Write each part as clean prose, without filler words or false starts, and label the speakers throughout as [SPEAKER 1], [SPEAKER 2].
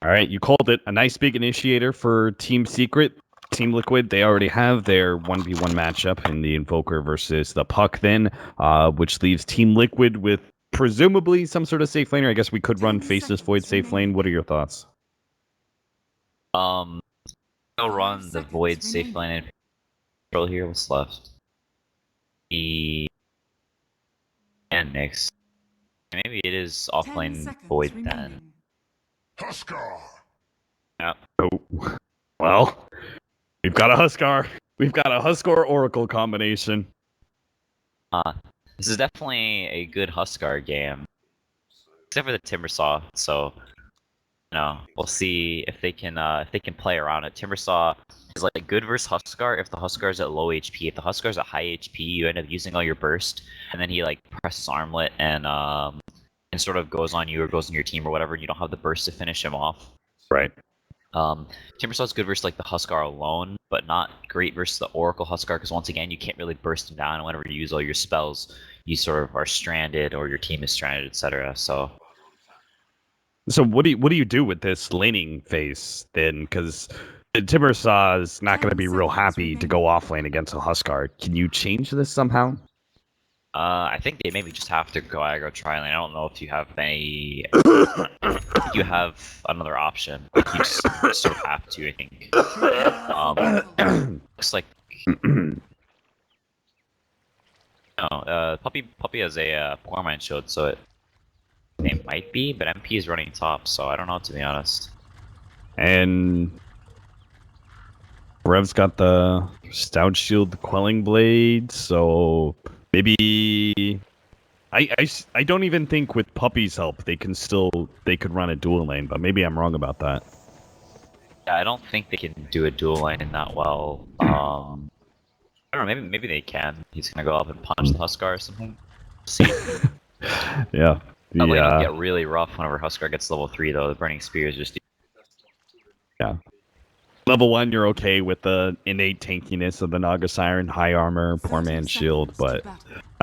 [SPEAKER 1] All right, you called it. A nice big initiator for Team Secret. Team Liquid, they already have their 1v1 matchup in the Invoker versus the Puck then, which leaves Team Liquid with presumably some sort of safe laner. I guess we could run Faceless Void safe lane. What are your thoughts?
[SPEAKER 2] I'll run the Void safe lane and control here. What's left? And next. Maybe it is offlane Void then.
[SPEAKER 3] Huskar!
[SPEAKER 2] Yeah.
[SPEAKER 1] Oh, well, we've got a Huskar. We've got a Huskar Oracle combination.
[SPEAKER 2] This is definitely a good Huskar game. Except for the Timbersaw, so we'll see if they can play around it. Timbersaw is like good versus Huskar if the Huskar's at low HP. If the Huskar's at high HP, you end up using all your burst, and then he like presses armlet and sort of goes on you or goes on your team or whatever, and you don't have the burst to finish him off.
[SPEAKER 1] Right.
[SPEAKER 2] Timbersaw's good versus like the Huskar alone, but not great versus the Oracle Huskar, because once again you can't really burst him down, and whenever you use all your spells, you sort of are stranded or your team is stranded, etc. So
[SPEAKER 1] what do you do with this laning phase then? Because Timbersaw is not going to be real happy to go off lane against a Huskar. Can you change this somehow?
[SPEAKER 2] I think they maybe just have to go aggro tri lane. I don't know if you have any. You have another option. You just sort of have to, I think. Looks like. Puppy has a poor mind shield, so it might be, but MP is running top, so I don't know, to be honest.
[SPEAKER 1] And Rev's got the Stout Shield, the Quelling Blade, so maybe I don't even think with Puppy's help they could run a dual lane, but maybe I'm wrong about that.
[SPEAKER 2] Yeah, I don't think they can do a dual lane that well. I don't know, maybe they can. He's gonna go up and punch the Huskar or something. See.
[SPEAKER 1] Yeah.
[SPEAKER 2] That lane will get really rough whenever Huskar gets level 3 though. The Burning Spear is just...
[SPEAKER 1] Yeah. Level 1, you're okay with the innate tankiness of the Naga Siren, high armor, poor man's shield, but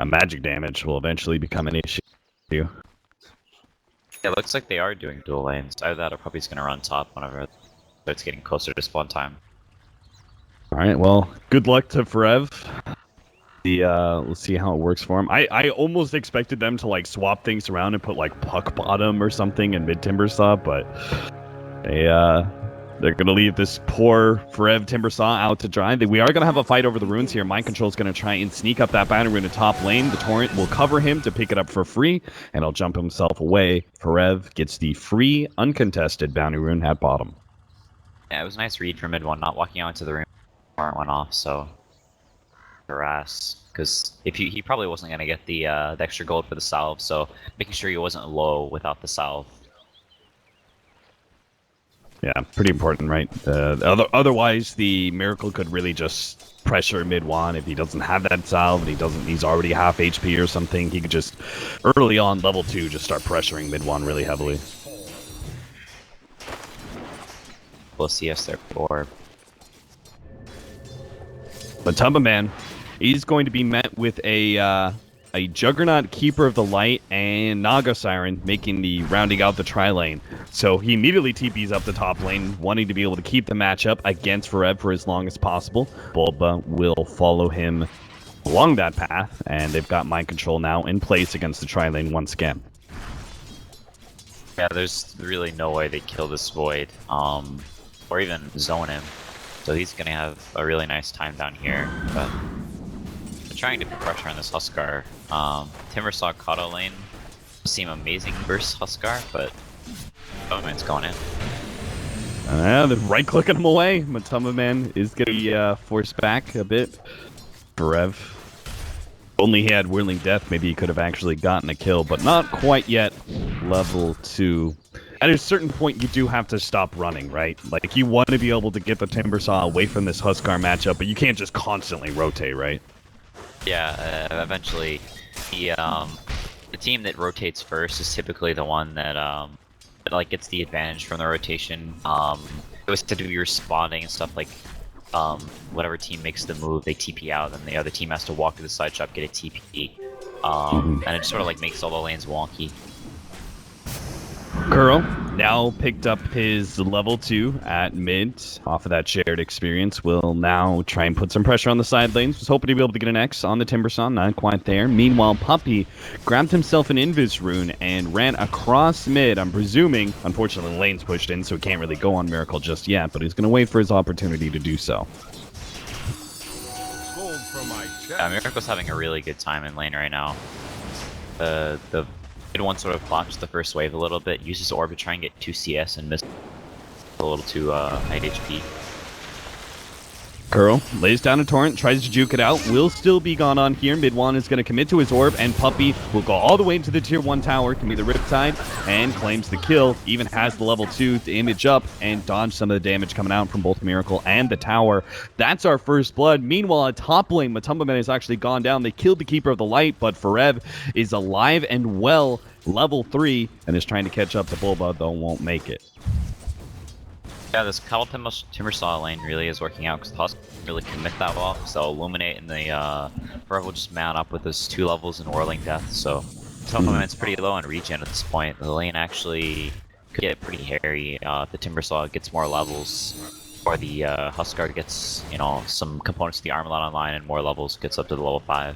[SPEAKER 1] magic damage will eventually become an issue.
[SPEAKER 2] Yeah, it looks like they are doing dual lanes. Either that or Puppy's gonna run top whenever it's getting closer to spawn time.
[SPEAKER 1] Alright, well, good luck to Forev. Let's see how it works for him. I almost expected them to like swap things around and put like Puck Bottom or something in mid Timbersaw, but they're gonna leave this poor Forev Timbersaw out to dry. We are gonna have a fight over the runes here. Mind Control's gonna try and sneak up that bounty rune to top lane. The Torrent will cover him to pick it up for free, and he'll jump himself away. Forev gets the free, uncontested bounty rune at bottom.
[SPEAKER 2] Yeah, it was a nice read for mid one, not walking out into the room. Torrent went off, so harass, because if he probably wasn't gonna get the extra gold for the salve, so making sure he wasn't low without the salve.
[SPEAKER 1] Yeah, pretty important, right? Otherwise, the Miracle could really just pressure mid one if he doesn't have that salve and he's already half HP or something. He could just early on level 2 just start pressuring mid one really heavily.
[SPEAKER 2] We'll see us there for.
[SPEAKER 1] But Tumba Man, he's going to be met with a Juggernaut, Keeper of the Light, and Naga Siren, making the rounding out the tri-lane. So he immediately TPs up the top lane, wanting to be able to keep the matchup against Forev for as long as possible. Bulba will follow him along that path, and they've got Mind Control now in place against the tri-lane once again.
[SPEAKER 2] Yeah, there's really no way they kill this Void, or even zone him. So he's gonna have a really nice time down here, but trying to put pressure on this Huskar. Timbersaw Kato lane seem amazing versus Huskar, but Tumbaman's going in.
[SPEAKER 1] They're right-clicking him away. Tumbaman is going to be forced back a bit. Forev. Only he had Whirling Death, maybe he could have actually gotten a kill, but not quite yet. Level 2. At a certain point, you do have to stop running, right? Like, you want to be able to get the Timbersaw away from this Huskar matchup, but you can't just constantly rotate, right?
[SPEAKER 2] Yeah, eventually, the team that rotates first is typically the one that like gets the advantage from the rotation. It was to do responding and stuff like, whatever team makes the move, they TP out, and the other team has to walk to the side shop, get a TP, and it sort of like makes all the lanes wonky.
[SPEAKER 1] Kuro now picked up his level 2 at mid off of that shared experience. Will now try and put some pressure on the side lanes. Was hoping to be able to get an X on the Timbersaw, not quite there. Meanwhile, Puppey grabbed himself an Invis rune and ran across mid. I'm presuming, unfortunately, the lane's pushed in, so he can't really go on Miracle just yet, but he's going to wait for his opportunity to do so.
[SPEAKER 2] Yeah, Miracle's having a really good time in lane right now. The mid one sort of blocks the first wave a little bit, uses Orb to try and get 2 CS and miss a little too high HP.
[SPEAKER 1] Curl lays down a torrent, tries to juke it out, will still be gone on here. Mid-1 is going to commit to his orb, and Puppey will go all the way into the tier 1 tower, can be the Riptide, and claims the kill. Even has the level 2 to image up and dodge some of the damage coming out from both Miracle and the tower. That's our first blood. Meanwhile, at top lane, Matumbaman has actually gone down. They killed the Keeper of the Light, but Forev is alive and well, level 3, and is trying to catch up to Bulba, though won't make it.
[SPEAKER 2] Yeah, this Timbersaw lane really is working out because the Husk really commit that well. So Illuminate and the Forever will just mount up with those 2 levels in Whirling Death. So Timberman's pretty low on regen at this point. The lane actually could get pretty hairy if the Timbersaw gets more levels, or the Huskar gets, you know, some components of the Armalot online and more levels, gets up to the level 5.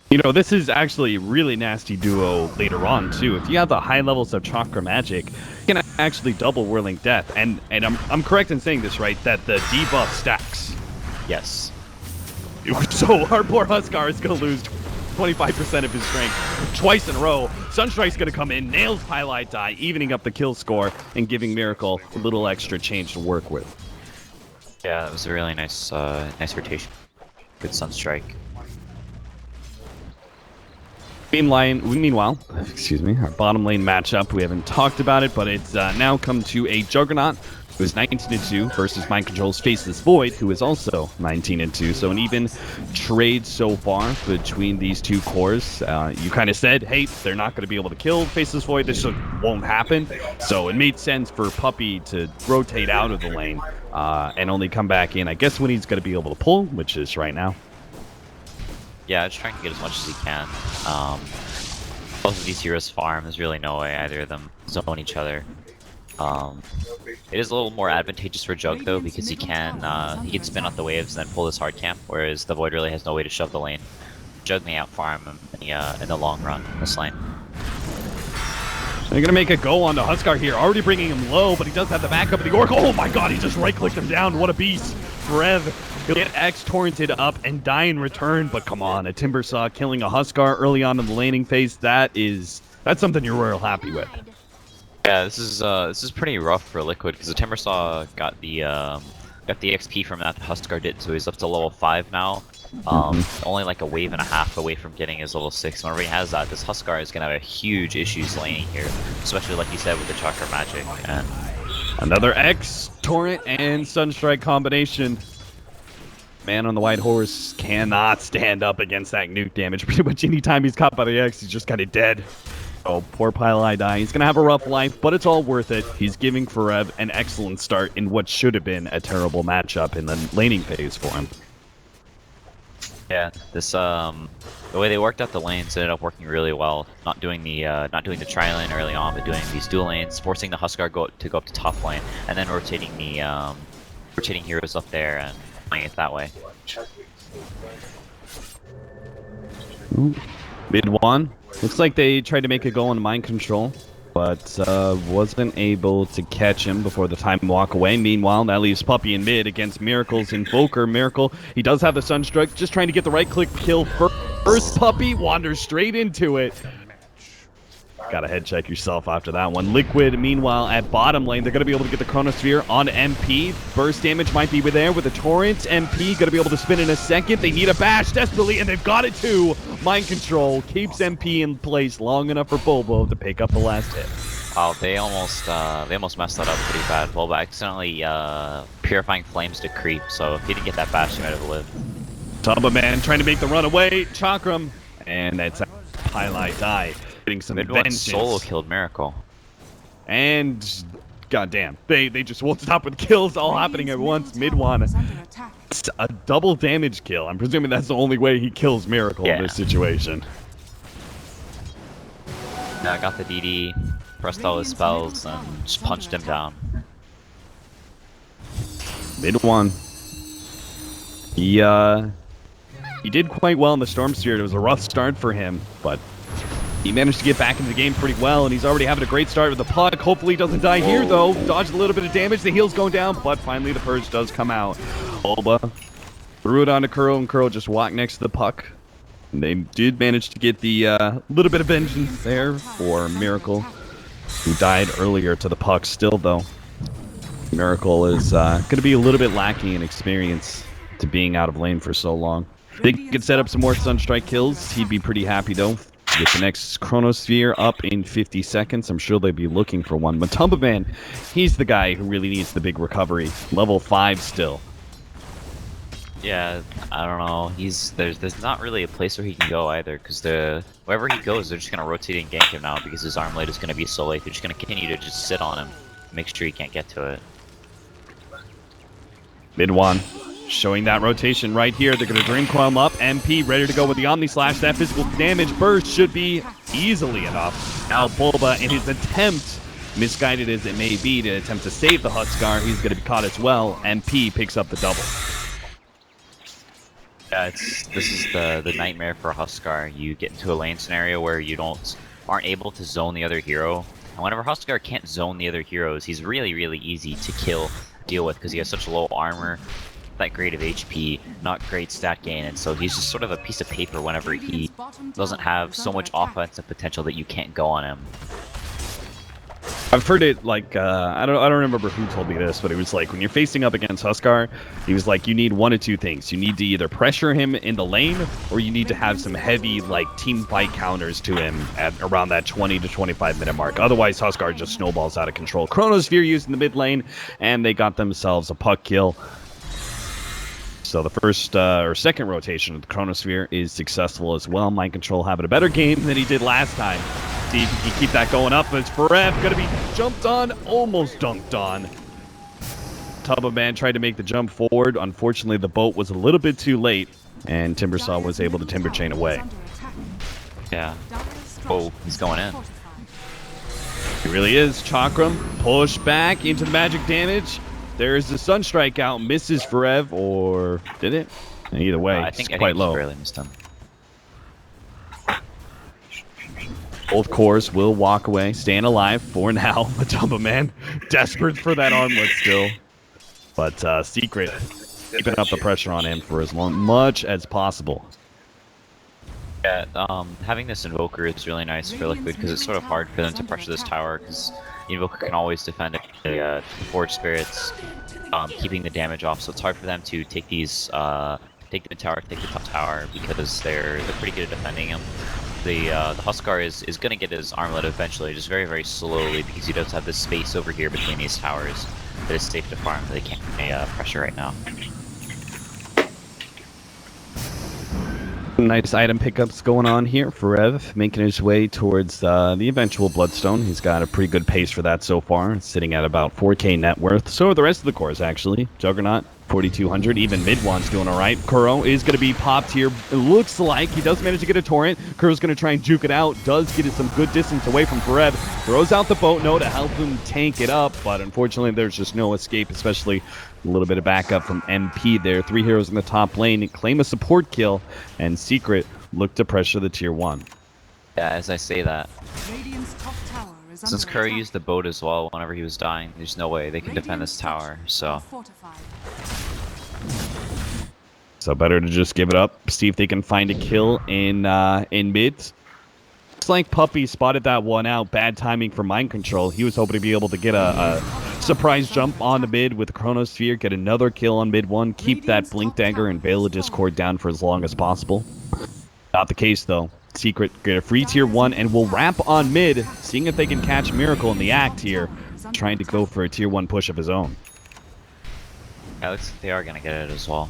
[SPEAKER 1] You know, this is actually a really nasty duo later on, too. If you have the high levels of Chakra Magic, you can actually double Whirling Death. And I'm correct in saying this, right? That the debuff stacks.
[SPEAKER 2] Yes.
[SPEAKER 1] So our poor Huskar is going to lose 25% of his strength twice in a row. Sunstrike's going to come in, nails Highlight Die, evening up the kill score, and giving Miracle a little extra change to work with.
[SPEAKER 2] Yeah, that was a really nice nice rotation. Good Sunstrike.
[SPEAKER 1] Meanwhile, excuse me, our bottom lane matchup, we haven't talked about it, but it's now come to a Juggernaut who is 19-2 versus Mind Control's Faceless Void, who is also 19-2. So an even trade so far between these two cores. You kind of said, hey, they're not going to be able to kill Faceless Void. This just won't happen. So it made sense for Puppey to rotate out of the lane and only come back in, I guess, when he's going to be able to pull, which is right now.
[SPEAKER 2] Yeah, just trying to get as much as he can. Both of these heroes farm. There's really no way either of them zone each other. It is a little more advantageous for Jug though, because he can spin out the waves and then pull this hard camp, whereas the Void really has no way to shove the lane. Jug may out farm him in the long run in this lane.
[SPEAKER 1] They're going to make a go on the Huskar here, already bringing him low, but he does have the backup of the Oracle. Oh my god, he just right-clicked him down. What a beast. Rev, he'll get X-torrented up and die in return, but come on, a Timbersaw killing a Huskar early on in the laning phase, that's something you're real happy with.
[SPEAKER 2] Yeah, this is pretty rough for Liquid, because the Timbersaw got the XP from that the Huskar did, so he's up to level 5 now. Only like a wave and a half away from getting his level 6. Whenever he has that, this Huskar is going to have a huge issues laning here, especially like you said with the Chakra Magic. And
[SPEAKER 1] another X, Torrent, and Sunstrike combination. Man on the white horse cannot stand up against that nuke damage. Pretty much anytime he's caught by the X, he's just kind of dead. Oh, poor Pile Die. He's going to have a rough life, but it's all worth it. He's giving Forev an excellent start in what should have been a terrible matchup in the laning phase for him.
[SPEAKER 2] yeah, this the way they worked out the lanes ended up working really well. Not doing the tri lane early on, but doing these dual lanes, forcing the Huskar to go up to top lane, and then rotating the rotating heroes up there and playing it that way.
[SPEAKER 1] Ooh. Mid one. Looks like they tried to make a go on Mind Control, but wasn't able to catch him before the time to walk away. Meanwhile, that leaves Puppey in mid against Miracle's Invoker. Miracle, he does have the Sunstruck, just trying to get the right-click kill first. Puppey wanders straight into it. Gotta head check yourself after that one. Liquid, meanwhile, at bottom lane, they're gonna be able to get the Chronosphere on MP. Burst damage might be there with a Torrent. MP gonna be able to spin in a second. They need a bash desperately, and they've got it too. Mind Control keeps MP in place long enough for Bobo to pick up the last hit.
[SPEAKER 2] Wow, they almost messed that up pretty bad. Bobo accidentally Purifying Flames to creep, so if he didn't get that bash, he might have lived.
[SPEAKER 1] Tumbaman trying to make the run away. Chakram, and that's a highlight die. Getting some vengeance.
[SPEAKER 2] Solo killed Miracle.
[SPEAKER 1] And goddamn, they just won't stop with kills all happening at once. Mid one, it's a double damage kill. I'm presuming that's the only way he kills Miracle in this situation.
[SPEAKER 2] Now got the DD. pressed all his spells and just punched him down.
[SPEAKER 1] Mid one. He did quite well in the Storm Spirit. It was a rough start for him, but he managed to get back into the game pretty well, and he's already having a great start with the puck. Hopefully he doesn't die here, though. Dodged a little bit of damage. The heal's going down, but finally the purge does come out. Bulba threw it onto Kuro, and Kuro just walked next to the puck. And they did manage to get the little bit of vengeance there for Miracle, who died earlier to the puck. Still, though, Miracle is going to be a little bit lacking in experience to being out of lane for so long. They could set up some more Sunstrike kills. He'd be pretty happy, though. Get the next Chronosphere up in 50 seconds. I'm sure they'd be looking for one. Matumba Man, he's the guy who really needs the big recovery. Level 5 still.
[SPEAKER 2] Yeah, I don't know. There's not really a place where he can go either, because wherever he goes, they're just gonna rotate and gank him now because his armlet is gonna be so late. They're just gonna continue to just sit on him, make sure he can't get to it.
[SPEAKER 1] Mid one. Showing that rotation right here. They're going to Dream Coil him up. MP ready to go with the Omni Slash. That physical damage burst should be easily enough. Now Bulba, in his attempt, misguided as it may be, to attempt to save the Huskar, he's going to be caught as well. MP picks up the double.
[SPEAKER 2] Yeah, this is the nightmare for Huskar. You get into a lane scenario where you aren't able to zone the other hero. And whenever Huskar can't zone the other heroes, he's really, really easy to deal with because he has such low armor, that great of HP, not great stat gain, and so he's just sort of a piece of paper whenever he doesn't have so much offensive potential that you can't go on him.
[SPEAKER 1] I've heard it like I don't remember who told me this, but it was like when you're facing up against Huskar, he was like you need one of two things. You need to either pressure him in the lane, or you need to have some heavy like team fight counters to him at around that 20 to 25 minute mark. Otherwise, Huskar just snowballs out of control. Chronosphere used in the mid lane, and they got themselves a puck kill. So the first or second rotation of the Chronosphere is successful as well. Mind Control having a better game than he did last time. See if he can keep that going up. It's Forev going to be jumped on, almost dunked on. Tubba Man tried to make the jump forward. Unfortunately, the boat was a little bit too late, and Timbersaw was able to Timber Chain away.
[SPEAKER 2] Yeah. Oh, he's going in.
[SPEAKER 1] He really is. Chakram, push back into the magic damage. There's the Sunstrike out, misses Forev, or did it? Either way,
[SPEAKER 2] I
[SPEAKER 1] it's
[SPEAKER 2] think
[SPEAKER 1] quite low.
[SPEAKER 2] Barely missed him.
[SPEAKER 1] Both cores will walk away, staying alive for now. Matumba Man, desperate for that armlet still. But Secret, keeping up the pressure on him for as much as possible.
[SPEAKER 2] Yeah, having this Invoker is really nice for Liquid because it's sort of hard for them to pressure this tower because the Invoker can always defend the Forge Spirits, keeping the damage off. So it's hard for them to take these, take the tower, take the top tower because they're pretty good at defending him. The Huskar is going to get his armlet eventually, just very, very slowly because he does have this space over here between these towers that is safe to farm. They can't pressure right now.
[SPEAKER 1] Nice item pickups going on here for Rev, making his way towards the eventual Bloodstone. He's got a pretty good pace for that so far, sitting at about 4k net worth. So are the rest of the cores, actually. Juggernaut, 4,200. Even Mid-One's doing all right. Kuro is going to be popped here. It looks like he does manage to get a torrent. Kuro's going to try and juke it out. Does get it some good distance away from Forev. Throws out the boat no to help him tank it up, but unfortunately there's just no escape, especially a little bit of backup from MP there. 3 heroes in the top lane claim a support kill, and Secret look to pressure the tier 1.
[SPEAKER 2] Yeah, as I say that, since Kuro used the boat as well whenever he was dying, there's no way they can defend this tower, so
[SPEAKER 1] better to just give it up, see if they can find a kill in mid. Looks like Puppy spotted that one out. Bad timing for Mind Control. He was hoping to be able to get a surprise jump on the mid with the Chronosphere, get another kill on mid 1, keep that Blink Dagger and Veil of Discord down for as long as possible. Not the case, though. Secret get a free tier 1 and will wrap on mid, seeing if they can catch Miracle in the act here, trying to go for a tier 1 push of his own.
[SPEAKER 2] Yeah, looks like they are going to get it as well.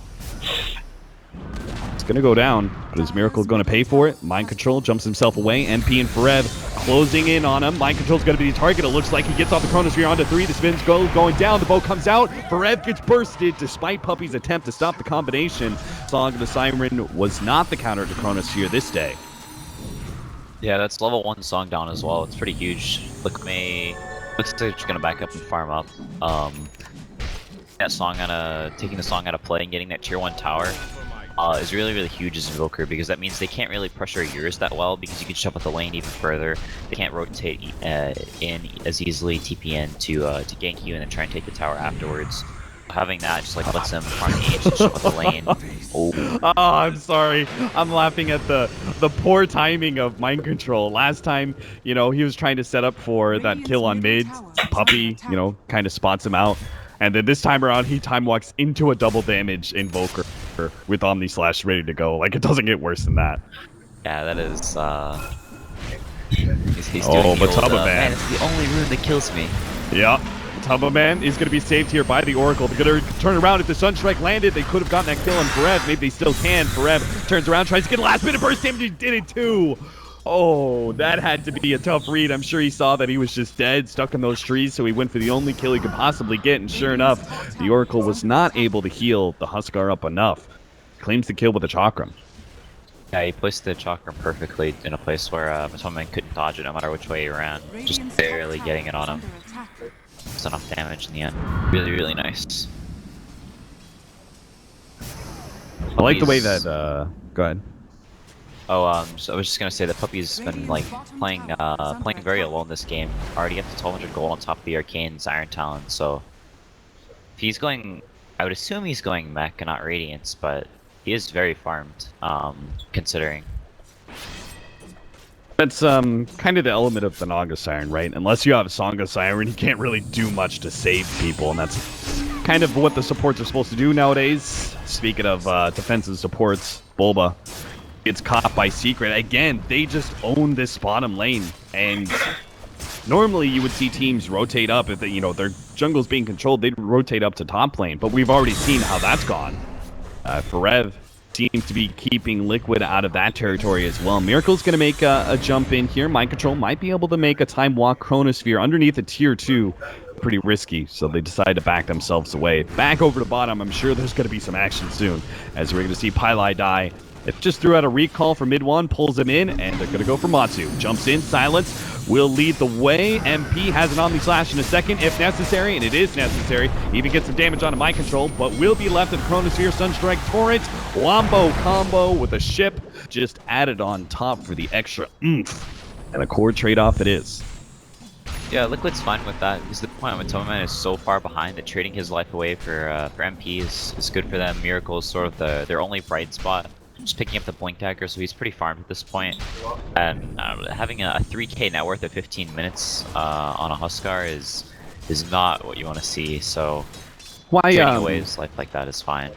[SPEAKER 1] It's going to go down, but is Miracle going to pay for it? Mind Control jumps himself away. MP and Forev closing in on him. Mind Control's going to be the target. It looks like he gets off the Chronosphere onto 3. The spin's going down. The boat comes out. Forev gets bursted despite Puppy's attempt to stop the combination. Song of the Siren was not the counter to Chronosphere this day.
[SPEAKER 2] Yeah, that's level 1 song down as well. It's pretty huge. Looks like they're just gonna back up and farm up. That song taking the song out of play and getting that tier 1 tower is really huge as Invoker, because that means they can't really pressure yours that well, because you can shove up the lane even further. They can't rotate in as easily, TP in to gank you and then try and take the tower afterwards. Having that just like lets them farm the H and shove up the lane.
[SPEAKER 1] Oh, I'm sorry. I'm laughing at the poor timing of mind control. Last time, you know, he was trying to set up for that kill on mid. Puppy, you know, kind of spots him out. And then this time around, he time walks into a double damage Invoker with Omni Slash ready to go. Like, it doesn't get worse than that.
[SPEAKER 2] Yeah, that is, he's doing the
[SPEAKER 1] Mataba,
[SPEAKER 2] old,
[SPEAKER 1] man.
[SPEAKER 2] It's the only rune that kills me.
[SPEAKER 1] Yeah. Mataba, man, is going to be saved here by the Oracle. They're going to turn around. If the Sunstrike landed, they could have gotten that kill on Forev. Maybe they still can. Forev turns around, tries to get a last bit of burst damage. He did it, too. Oh, that had to be a tough read. I'm sure he saw that he was just dead, stuck in those trees, so he went for the only kill he could possibly get, and sure enough, the Oracle was not able to heal the Huskar up enough. Claims the kill with the Chakram.
[SPEAKER 2] Yeah, he placed the Chakram perfectly in a place where Matoma couldn't dodge it no matter which way he ran. Just barely getting it on him. It's enough damage in the end. Really nice.
[SPEAKER 1] I like the way that, go ahead.
[SPEAKER 2] Oh, so I was just gonna say that Puppy's been like playing very alone this game. Already up to 1200 gold on top of the Arcane's Iron Talon. So if he's going, I would assume he's going mech and not Radiance, but he is very farmed, considering.
[SPEAKER 1] That's kind of the element of the Naga Siren, right? Unless you have Sangha Siren, you can't really do much to save people, and that's kind of what the supports are supposed to do nowadays. Speaking of defensive supports, Bulba gets caught by Secret. Again, they just own this bottom lane, and normally you would see teams rotate up if they, you know, their jungle's being controlled. They'd rotate up to top lane, but we've already seen how that's gone. Forev seems to be keeping Liquid out of that territory as well. Miracle's going to make a jump in here. Mind Control might be able to make a time walk Chronosphere underneath a tier 2. Pretty risky, so they decide to back themselves away. Back over to bottom, I'm sure there's going to be some action soon, as we're going to see Pylai die. It just threw out a recall for mid one, pulls him in, and they're going to go for Matsu. Jumps in, Silence will lead the way. MP has an Omni Slash in a second if necessary, and it is necessary. Even gets some damage on Mind Control, but will be left at Chronosphere, Sunstrike, Torrent, Wombo combo with a ship just added on top for the extra oomph. And a core trade-off it is.
[SPEAKER 2] Yeah, Liquid's fine with that. Because the point when Toman is so far behind that trading his life away for MP is good for them. Miracle is sort of their only bright spot. Just picking up the Blink Dagger, so he's pretty farmed at this point. And having a 3k net worth of 15 minutes on a Huskar is not what you want to see. So
[SPEAKER 1] Why
[SPEAKER 2] away his life like that is fine.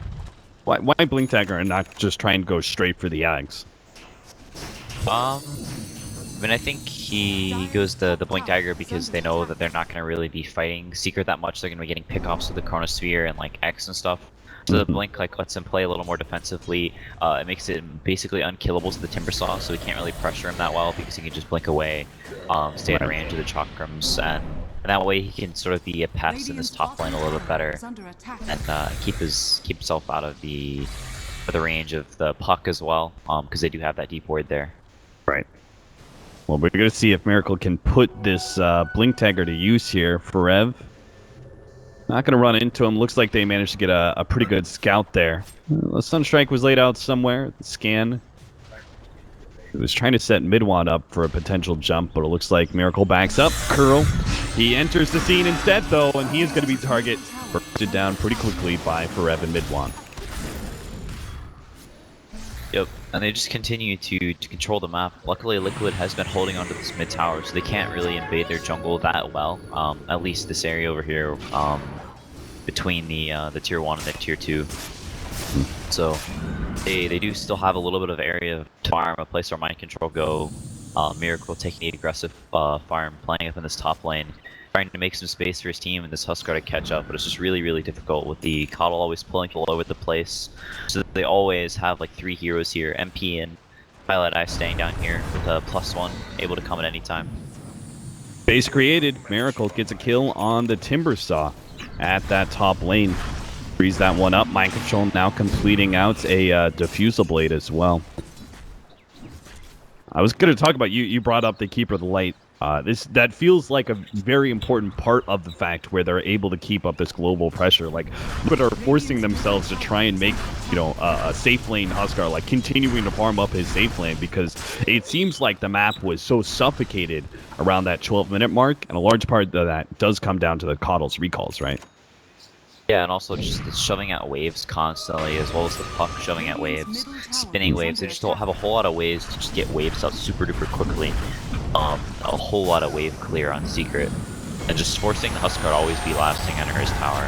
[SPEAKER 1] Why Blink Dagger and not just try and go straight for the Ags?
[SPEAKER 2] I mean, I think he goes the Blink Dagger because they know that they're not going to really be fighting Secret that much. They're going to be getting pickoffs with the Chronosphere and like X and stuff. So the Blink like lets him play a little more defensively. It makes it basically unkillable to the Timbersaw, so he can't really pressure him that well because he can just blink away, stay in range of the Chakrams, and that way he can sort of be a pest in this top lane a little bit better, and keep himself out of the range of the puck as well, because they do have that deep ward there.
[SPEAKER 1] Right. Well, we're going to see if Miracle can put this Blink Dagger to use here. Forev. Not going to run into him. Looks like they managed to get a pretty good scout there. The Sunstrike was laid out somewhere. The scan. He was trying to set Midwan up for a potential jump, but it looks like Miracle backs up. Curl. He enters the scene instead, though, and he is going to be target bursted down pretty quickly by Forev and Midwan.
[SPEAKER 2] Yep, and they just continue to control the map. Luckily, Liquid has been holding onto this mid tower, so they can't really invade their jungle that well. At least this area over here, between the tier 1 and the tier 2. So they do still have a little bit of area to farm, a place where Mind Control go. Miracle taking the aggressive farm, playing up in this top lane, trying to make some space for his team and this Huskar to catch up, but it's just really difficult with the Coddle always pulling all over the place. So that they always have like 3 heroes here, MP and Violet Eye staying down here with a +1, able to come at any time.
[SPEAKER 1] Base created. Miracle gets a kill on the Timbersaw at that top lane. Frees that one up. Mind Control now completing out a Diffusal Blade as well. I was going to talk about you brought up the Keeper of the Light. That feels like a very important part of the fact where they're able to keep up this global pressure. Like, but are forcing themselves to try and make, a safe lane Huskar, like continuing to farm up his safe lane, because it seems like the map was so suffocated around that 12-minute mark, and a large part of that does come down to the Coddle's recalls, right?
[SPEAKER 2] Yeah, and also just the shoving at waves constantly, as well as the puck shoving at waves, spinning waves. They just don't have a whole lot of ways to just get waves out super duper quickly. A whole lot of wave clear on Secret, and just forcing the Huskar to always be lasting under his tower.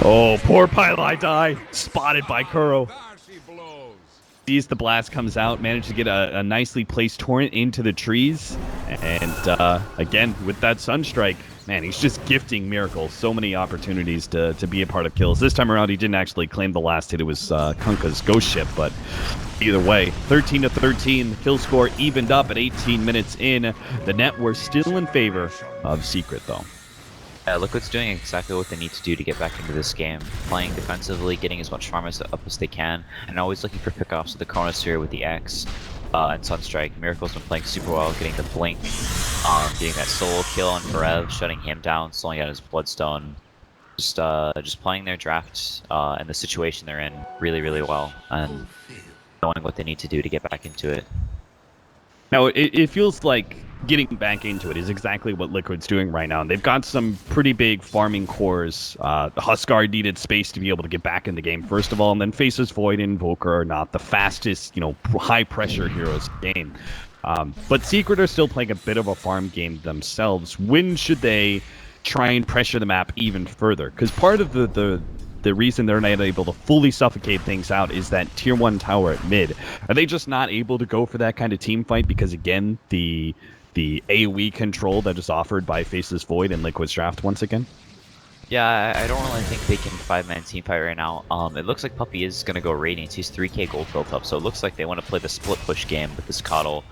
[SPEAKER 1] Oh, poor Pylai die, spotted by Kuro. Sees the blast comes out, managed to get a nicely placed torrent into the trees, and again with that Sunstrike, man, he's just gifting Miracle so many opportunities to be a part of kills. This time around, he didn't actually claim the last hit. It was Kunkka's ghost ship, but either way, 13-13, the kill score evened up at 18 minutes in. The net were still in favor of Secret, though.
[SPEAKER 2] Yeah, Liquid's doing exactly what they need to do to get back into this game. Playing defensively, getting as much farm up as they can, and always looking for pickoffs with the Chronosphere with the X and Sunstrike. Miracle's been playing super well, getting the Blink, getting that solo kill on Forev, shutting him down, slowing down his Bloodstone. Just playing their draft and the situation they're in really, really well, and knowing what they need to do to get back into it.
[SPEAKER 1] Now, it feels like getting back into it is exactly what Liquid's doing right now. And they've got some pretty big farming cores. The Huskar needed space to be able to get back in the game, first of all, and then Faceless Void and Invoker are not the fastest, high-pressure heroes in the game. But Secret are still playing a bit of a farm game themselves. When should they try and pressure the map even further? Because part of the reason they're not able to fully suffocate things out is that tier 1 tower at mid. Are they just not able to go for that kind of team fight because, again, the AoE control that is offered by Faceless Void and Liquid's draft once again?
[SPEAKER 2] Yeah, I don't really think they can 5-man team fight right now. It looks like Puppey is going to go Radiant. He's 3k gold built up, so it looks like they want to play the split push game with this Coddle.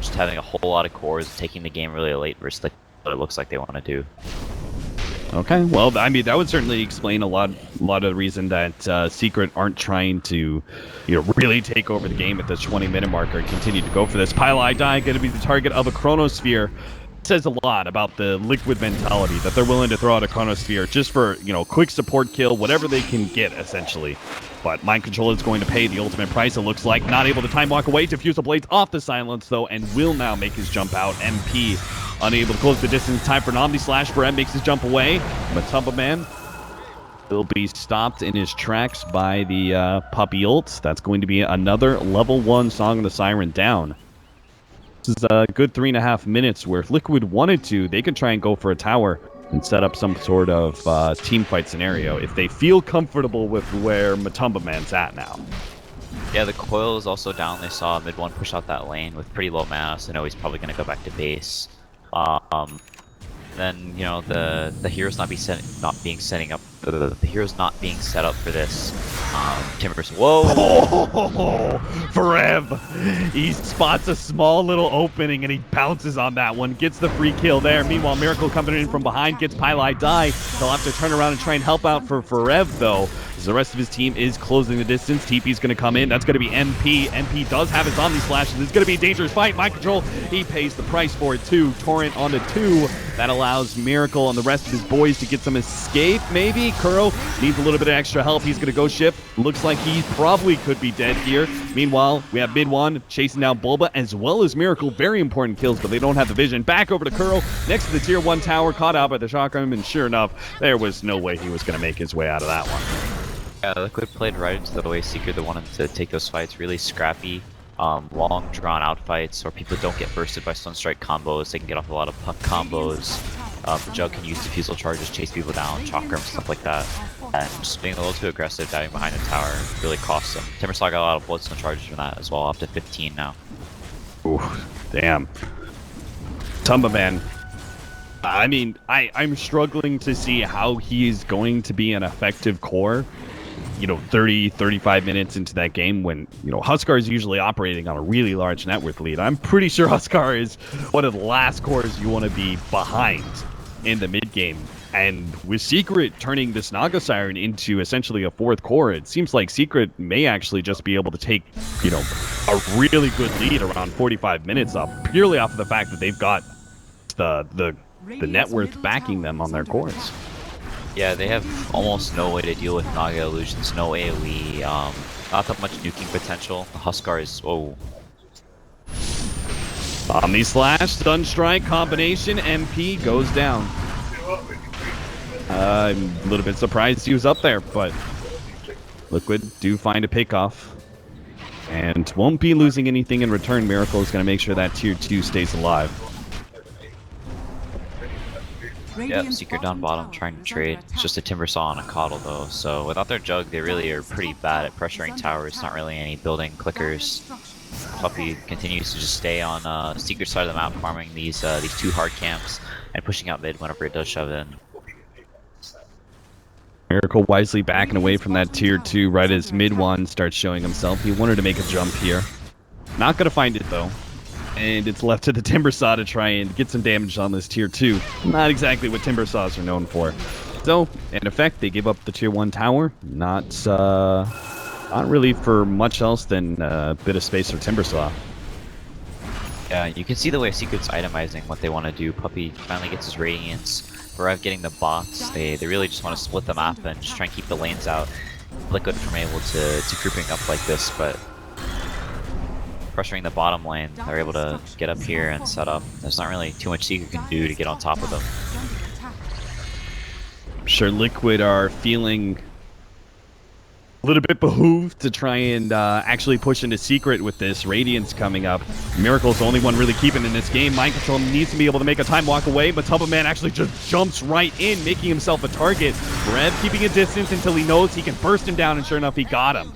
[SPEAKER 2] Just having a whole lot of cores, taking the game really late versus what it looks like they want to do.
[SPEAKER 1] Okay, well, I mean, that would certainly explain a lot of the reason that Secret aren't trying to, really take over the game at this 20-minute marker and continue to go for this. Pylai Die going to be the target of a Chronosphere. It says a lot about the Liquid mentality that they're willing to throw out a Chronosphere just for, quick support kill, whatever they can get, essentially. But Mind Control is going to pay the ultimate price, it looks like. Not able to time walk away. Diffusal Blades off the silence, though, and will now make his jump out. MP unable to close the distance. Time for an Omni Slash. Brem makes his jump away. Matumba Man will be stopped in his tracks by the Puppey ult. That's going to be another level 1 Song of the Siren down. This is a good 3.5 minutes where if Liquid wanted to, they could try and go for a tower and set up some sort of team fight scenario if they feel comfortable with where Matumba Man's at now.
[SPEAKER 2] Yeah, the Coil is also down. They saw mid 1 push out that lane with pretty low mana, so they know he's probably going to go back to base. Then the hero's not being set up for this. Timbers. Whoa!
[SPEAKER 1] Forev! He spots a small little opening and he bounces on that one, gets the free kill there. Meanwhile, Miracle coming in from behind gets Pylai Die. They'll have to turn around and try and help out for Forev though, as the rest of his team is closing the distance. TP's going to come in. That's going to be MP. MP does have his Omni Slash, and it's going to be a dangerous fight. Mind Control, he pays the price for it too. Torrent onto 2. That allows Miracle and the rest of his boys to get some escape, maybe. Kuro needs a little bit of extra help. He's going to go ship. Looks like he probably could be dead here. Meanwhile, we have mid 1 chasing down Bulba as well as Miracle. Very important kills, but they don't have the vision. Back over to Kuro next to the tier 1 tower, caught out by the shotgun, and sure enough, there was no way he was going to make his way out of that one.
[SPEAKER 2] Yeah, Liquid played right into the way Secret that wanted to take those fights. Really scrappy, long, drawn-out fights, where people don't get bursted by Sunstrike combos. They can get off a lot of puck combos. The Jug can use defusal charges, chase people down, chakram, stuff like that. And just being a little too aggressive, diving behind the tower, really costs them. Timbersaw got a lot of Bloodstone charges from that as well, up to 15 now.
[SPEAKER 1] Ooh, damn. Tumba Man. I mean, I'm struggling to see how he's going to be an effective core, 30, 35 minutes into that game when, Huskar is usually operating on a really large net worth lead. I'm pretty sure Huskar is one of the last cores you want to be behind in the mid game. And with Secret turning this Naga Siren into essentially a fourth core, it seems like Secret may actually just be able to take, you know, a really good lead around 45 minutes up, purely off of the fact that they've got the net worth backing them on their cores.
[SPEAKER 2] Yeah, they have almost no way to deal with Naga illusions, no AoE, not that much nuking potential. The Huskar is, oh.
[SPEAKER 1] Omni Slash, Stun Strike combination, MP goes down. I'm a little bit surprised he was up there, but Liquid do find a pickoff. And won't be losing anything in return. Miracle is going to make sure that tier 2 stays alive.
[SPEAKER 2] Yep, Secret down bottom trying to trade. It's just a Timbersaw and a Coddle though, so without their Jug they really are pretty bad at pressuring towers, not really any building clickers. Puppy continues to just stay on Secret side of the map farming these two hard camps and pushing out mid whenever it does shove in.
[SPEAKER 1] Miracle wisely backing away from that tier 2 right as mid one starts showing himself. He wanted to make a jump here. Not going to find it though. And it's left to the Timbersaw to try and get some damage on this tier 2. Not exactly what Timbersaws are known for. So, in effect, they give up the tier 1 tower. Not really for much else than a bit of space for Timbersaw.
[SPEAKER 2] Yeah, you can see the way Secret's itemizing what they want to do. Puppy finally gets his Radiance. Rev getting the bots. They really just want to split the map and just try and keep the lanes out. Liquid from able to grouping up like this, but pressuring the bottom lane, they're able to get up here and set up. There's not really too much Secret can do to get on top of them.
[SPEAKER 1] I'm sure Liquid are feeling a little bit behooved to try and actually push into Secret with this Radiance coming up. Miracle's the only one really keeping in this game. Mind Control needs to be able to make a time walk away, but Tubba actually just jumps right in, making himself a target. Rev keeping a distance until he knows he can burst him down, and sure enough, he got him.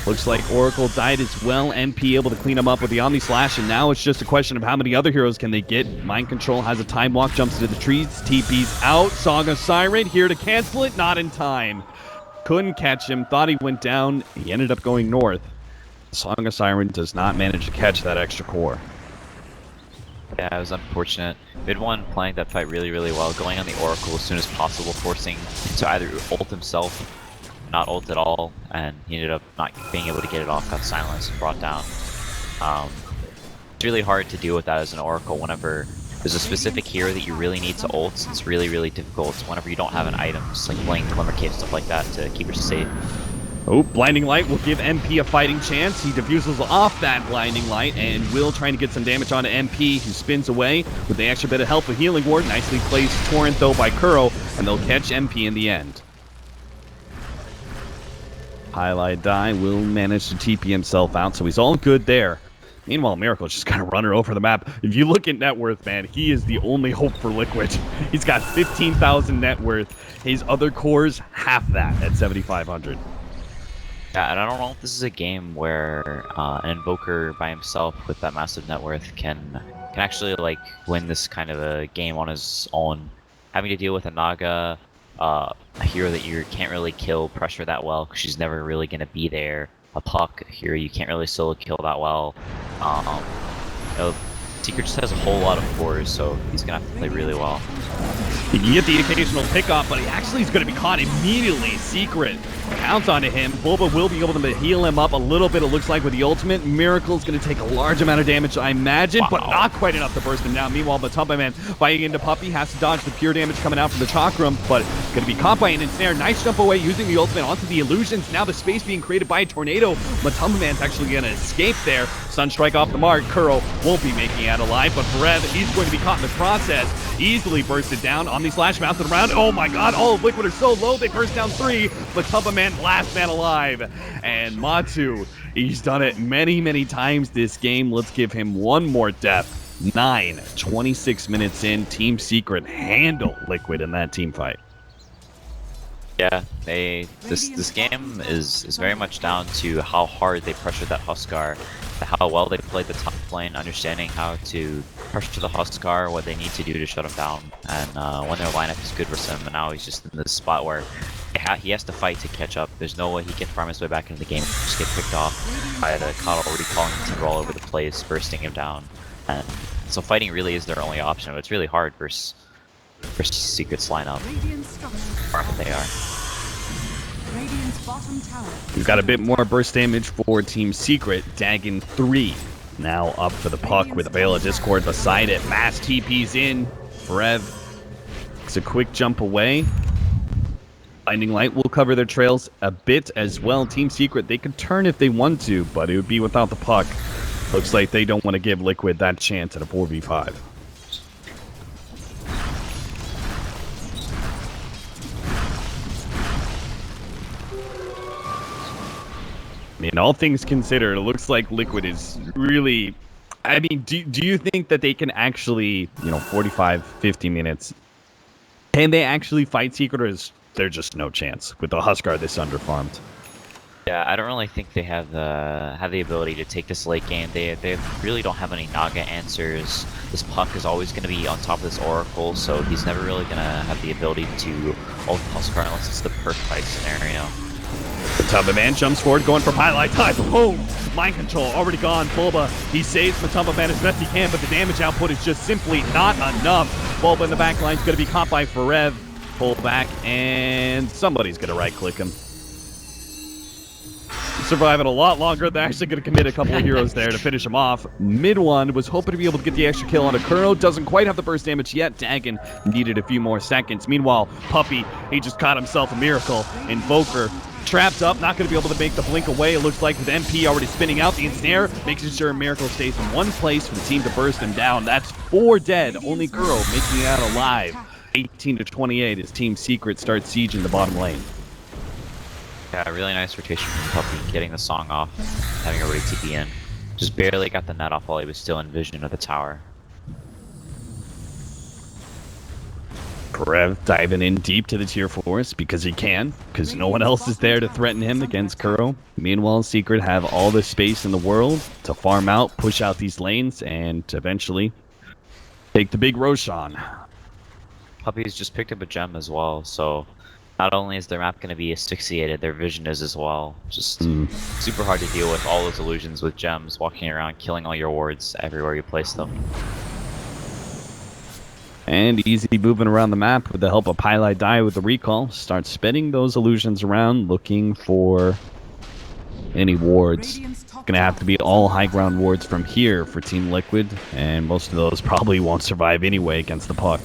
[SPEAKER 1] Looks like Oracle died as well. MP able to clean him up with the Omni Slash, and now it's just a question of how many other heroes can they get. Mind Control has a time walk, jumps into the trees, TP's out. Song of Siren here to cancel it, not in time. Couldn't catch him, thought he went down. He ended up going north. Song of Siren does not manage to catch that extra core.
[SPEAKER 2] Yeah, it was unfortunate. Mid one playing that fight really, really well, going on the Oracle as soon as possible, forcing him to either ult himself, not ult at all, and he ended up not being able to get it off, got silenced and brought down. It's really hard to deal with that as an Oracle whenever there's a specific hero that you really need to ult. It's really, really difficult whenever you don't have an item, just like Blink, Glimmer Cape, stuff like that to keep her safe.
[SPEAKER 1] Oh, Blinding Light will give MP a fighting chance. He diffuses off that Blinding Light and will trying to get some damage onto MP, who spins away with the extra bit of help with Healing Ward. Nicely placed Torrent though by Kuro, and they'll catch MP in the end. Highlight Die will manage to TP himself out, so he's all good there. Meanwhile, Miracle's just kind of running over the map. If you look at net worth, man, he is the only hope for Liquid. He's got 15,000 net worth. His other cores, half that at 7,500.
[SPEAKER 2] Yeah, and I don't know if this is a game where an Invoker by himself with that massive net worth can actually like win this kind of a game on his own. Having to deal with a Naga, a hero that you can't really kill pressure that well because she's never really going to be there. A Puck here you can't really solo kill that well. You know, Secret just has a whole lot of cores, so he's gonna have to play really well.
[SPEAKER 1] He can get the occasional pickoff, but he actually is going to be caught immediately. Secret counts onto him. Bulba will be able to heal him up a little bit, it looks like, with the ultimate. Miracle's going to take a large amount of damage, I imagine, but not quite enough to burst him down. Meanwhile, Matumba Man fighting into Puppy has to dodge the pure damage coming out from the Chakram, but going to be caught by an ensnare. Nice jump away using the ultimate onto the illusions. Now the space being created by a tornado. Matumba Man's actually going to escape there. Sunstrike off the mark. Kuro won't be making it out alive, but Brev, he's going to be caught in the process. Easily bursted down. Omni Slash bouncing around. Oh my god, all of Liquid are so low, they burst down 3. Matumba Man, last man alive. And Matu, he's done it many, many times this game. Let's give him one more death. 26 minutes in, Team Secret handle Liquid in that team fight.
[SPEAKER 2] Yeah, this game is very much down to how hard they pressured that Huskar, to how well they played the top lane, understanding how to pressure the Huskar, what they need to do to shut him down, and when their lineup is good for him. And now he's just in this spot where he has to fight to catch up. There's no way he can farm his way back into the game, just get picked off by the Coddle already calling the team all over the place, bursting him down. And so fighting really is their only option, but it's really hard versus for Secret's lineup. Wherever they are.
[SPEAKER 1] We've got a bit more burst damage for Team Secret. Dagon 3 now up for the puck with a Veil of Discord beside it. Mass TP's in. Forev takes a quick jump away. Blinding Light will cover their trails a bit as well. Team Secret, they could turn if they want to, but it would be without the puck. Looks like they don't want to give Liquid that chance at a 4v5. I mean, all things considered, it looks like Liquid is really... I mean, do you think that they can actually, 45, 50 minutes, can they actually fight Secret, or is there just no chance with the Huskar this underfarmed?
[SPEAKER 2] Yeah, I don't really think they have the ability to take this late game. They really don't have any Naga answers. This puck is always going to be on top of this Oracle, so he's never really going to have the ability to ult Huskar unless it's the perk fight scenario.
[SPEAKER 1] The Matumba Man jumps forward, going for highlight time. Boom! Mind control already gone. Bulba, he saves Matumba Man as best he can, but the damage output is just simply not enough. Bulba in the back line is going to be caught by Forev. Pull back, and somebody's going to right-click him. Surviving a lot longer. They're actually going to commit a couple of heroes there to finish him off. Mid one was hoping to be able to get the extra kill on Akuro. Doesn't quite have the burst damage yet. Dagon needed a few more seconds. Meanwhile, Puppy, he just caught himself a miracle. Invoker trapped up, not going to be able to make the blink away. It looks like with MP already spinning out the ensnare, making sure Miracle stays in one place for the team to burst him down. That's 4 dead. Only Kuro making it out alive. 18-28 as Team Secret starts sieging the bottom lane.
[SPEAKER 2] Yeah, really nice rotation from Puppy, getting the song off, having already TP in. Just barely got the net off while he was still in vision of the tower.
[SPEAKER 1] Karev diving in deep to the tier 4s because he can, because no one else is there to threaten him against Kuro. Meanwhile, Secret have all the space in the world to farm out, push out these lanes, and eventually take the big Roshan.
[SPEAKER 2] Puppy's just picked up a gem as well, so not only is their map going to be asphyxiated, their vision is as well. Just super hard to deal with all those illusions with gems, walking around, killing all your wards everywhere you place them.
[SPEAKER 1] And easy moving around the map with the help of Pylai Die with the recall. Start spinning those illusions around, looking for any wards. Gonna have to be all high ground wards from here for Team Liquid, and most of those probably won't survive anyway against the puck.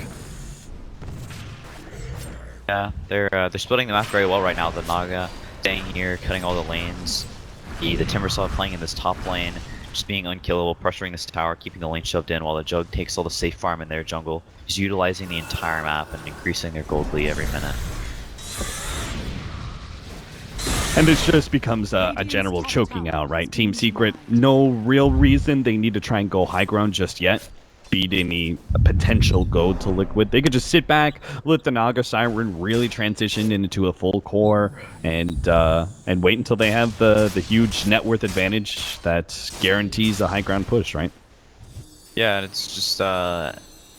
[SPEAKER 2] Yeah, they're splitting the map very well right now. The Naga staying here, cutting all the lanes. The Timbersaw playing in this top lane, just being unkillable, pressuring this tower, keeping the lane shoved in while the Jug takes all the safe farm in their jungle. Just utilizing the entire map and increasing their gold lead every minute.
[SPEAKER 1] And this just becomes a general choking out, right? Team Secret, no real reason they need to try and go high ground just yet. Beat any potential gold to Liquid. They could just sit back, let the Naga Siren really transition into a full core, and wait until they have the huge net worth advantage that guarantees a high ground push, right?
[SPEAKER 2] Yeah, and it's just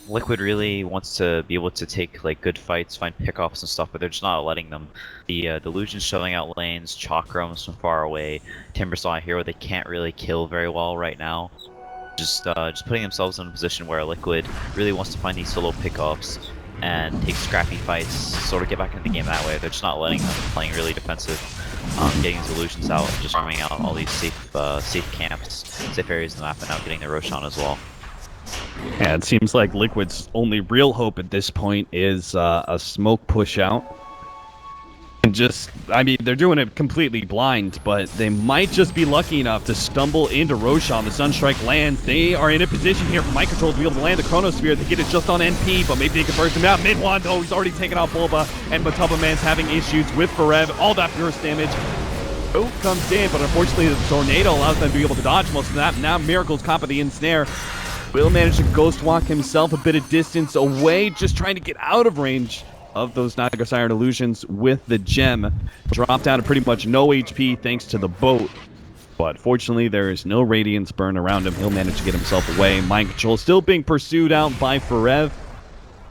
[SPEAKER 2] Liquid really wants to be able to take like good fights, find pickoffs and stuff, but they're just not letting them. The Delusion's shoving out lanes, Chakrams from far away, Timbersaw a hero they can't really kill very well right now. Just putting themselves in a position where Liquid really wants to find these solo pickoffs and take scrappy fights, sort of get back into the game that way. They're just not letting them, playing really defensive, getting these illusions out, just farming out all these safe camps, safe areas of the map, and now getting their Roshan as well.
[SPEAKER 1] Yeah, it seems like Liquid's only real hope at this point is a smoke push out. And just, I mean, they're doing it completely blind, but they might just be lucky enough to stumble into Roshan. The Sunstrike lands. They are in a position here for Mind Control to be able to land the Chronosphere. They get it just on NP, but maybe they can burst him out. Mid one, though, he's already taken out Bulba, and Matumba Man's having issues with Forev. All that burst damage. Oak comes in, but unfortunately the Tornado allows them to be able to dodge most of that. Now Miracle's caught by the ensnare. Will manage to ghost walk himself a bit of distance away, just trying to get out of range of those Naga Siren illusions with the gem. Dropped down to pretty much no HP thanks to the boat. But fortunately, there is no Radiance burn around him. He'll manage to get himself away. Mind Control still being pursued out by Forev.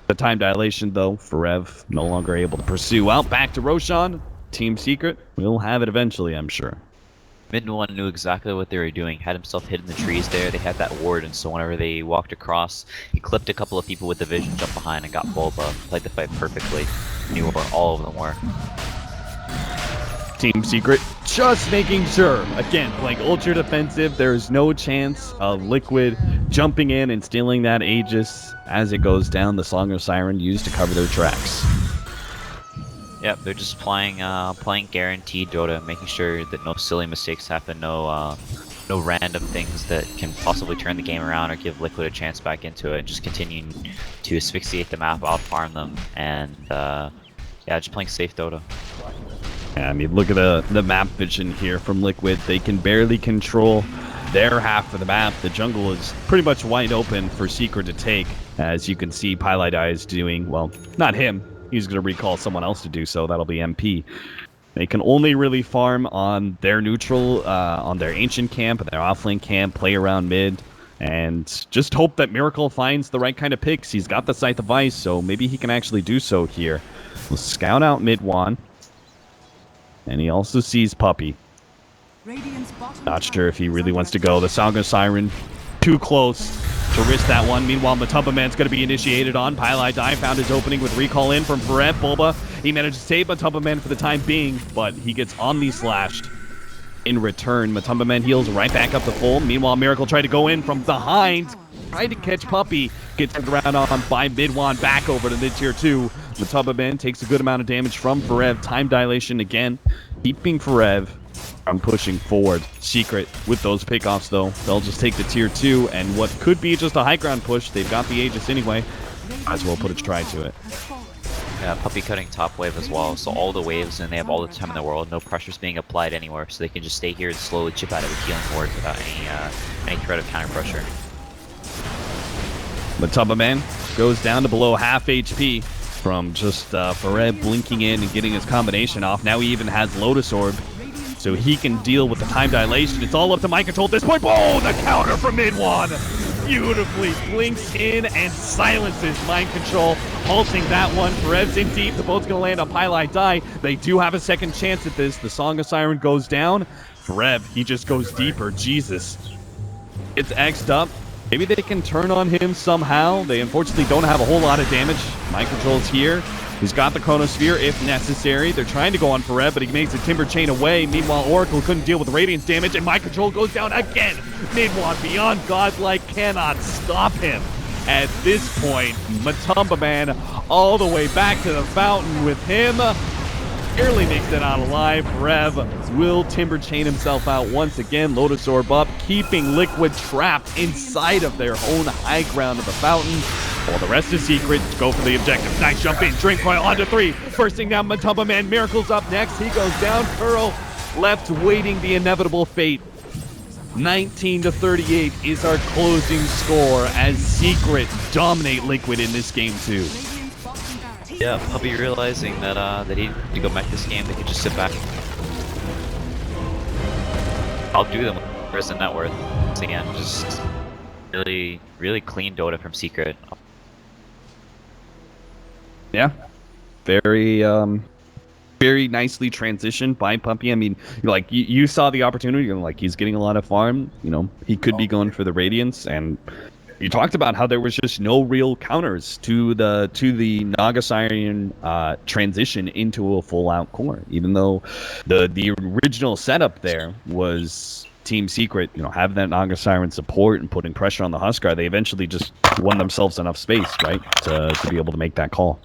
[SPEAKER 1] The time dilation, though, Forev no longer able to pursue out. Back to Roshan. Team Secret will have it eventually, I'm sure.
[SPEAKER 2] Mid one knew exactly what they were doing, had himself hidden in the trees there. They had that ward, and so whenever they walked across, he clipped a couple of people with the vision, jumped behind, and got Bulba. Played the fight perfectly. Knew where all of them were.
[SPEAKER 1] Team Secret just making sure. Again, playing ultra defensive. There's no chance of Liquid jumping in and stealing that Aegis as it goes down. The Song of Siren used to cover their tracks.
[SPEAKER 2] Yep, they're just playing guaranteed Dota, making sure that no silly mistakes happen, no random things that can possibly turn the game around or give Liquid a chance back into it, and just continuing to asphyxiate the map, out-farm them, and yeah, just playing safe Dota.
[SPEAKER 1] Yeah, I mean, look at the map vision here from Liquid. They can barely control their half of the map. The jungle is pretty much wide open for Secret to take. As you can see, Pylai is doing, well, not him. He's going to recall someone else to do so. That'll be MP. They can only really farm on their neutral, on their ancient camp, their offlane camp, play around mid, and just hope that Miracle finds the right kind of picks. He's got the Scythe of Ice, so maybe he can actually do so here. We'll scout out mid one. And he also sees Puppey. Not sure if he really wants to go. The Song of Siren, too close to risk that one. Meanwhile, Matumba Man's going to be initiated on. Pylai found his opening with recall in from Farev. Bulba, he managed to save Matumba Man for the time being, but he gets Omni slashed. In return, Matumba Man heals right back up the full. Meanwhile, Miracle tried to go in from behind. Tried to catch Puppey. Gets turned around on by Midwan back over to mid-tier 2. Matumba Man takes a good amount of damage from Farev. Time dilation again. Keeping Farev from pushing forward. Secret with those pickoffs, though. They'll just take the tier 2 and what could be just a high ground push. They've got the Aegis anyway. Might as well put a try to it.
[SPEAKER 2] Yeah, Puppey cutting top wave as well, so all the waves, and they have all the time in the world. No pressure's being applied anywhere, so they can just stay here and slowly chip out of the healing ward without any threat of counter pressure.
[SPEAKER 1] Matumba Man goes down to below half HP from just Farev blinking in and getting his combination off. Now he even has Lotus Orb, so he can deal with the time dilation. It's all up to mind control at this point. Oh, the counter from Midwan! Beautifully blinks in and silences mind control, halting that one. Farev's in deep. The boat's going to land on Pylai Die. They do have a second chance at this. The Song of Siren goes down. Farev, he just goes deeper. Jesus. It's X'd up. Maybe they can turn on him somehow. They unfortunately don't have a whole lot of damage. Mind control's here. He's got the Chronosphere if necessary. They're trying to go on Farev, but he makes the Timber Chain away. Meanwhile, Oracle couldn't deal with the Radiance damage, and Mind Control goes down again. Midwan, beyond godlike, cannot stop him. At this point, Matumba Man all the way back to the fountain with him. Barely makes it out alive. Farev will Timber Chain himself out once again. Lotus Orb up, keeping Liquid trapped inside of their own high ground of the fountain. While the rest is Secret, go for the objective. Nice jump in, Drink Coil onto 3. Bursting down Matumba Man. Miracle's up next. He goes down. Kuro left waiting the inevitable fate. 19-38 is our closing score as Secret dominate Liquid in this game too.
[SPEAKER 2] Yeah, Puppey realizing that he needed to go back this game, they could just sit back. I'll do them with Prison Net Worth. Once again, just really, really clean Dota from Secret.
[SPEAKER 1] Yeah, very very nicely transitioned by Puppey. I mean, like you saw the opportunity, and like he's getting a lot of farm. You know, he could be going for the Radiance, and you talked about how there was just no real counters to the Naga Siren transition into a full-out core. Even though the original setup there was Team Secret, you know, having that Naga Siren support and putting pressure on the Huskar, they eventually just won themselves enough space, right, to be able to make that call.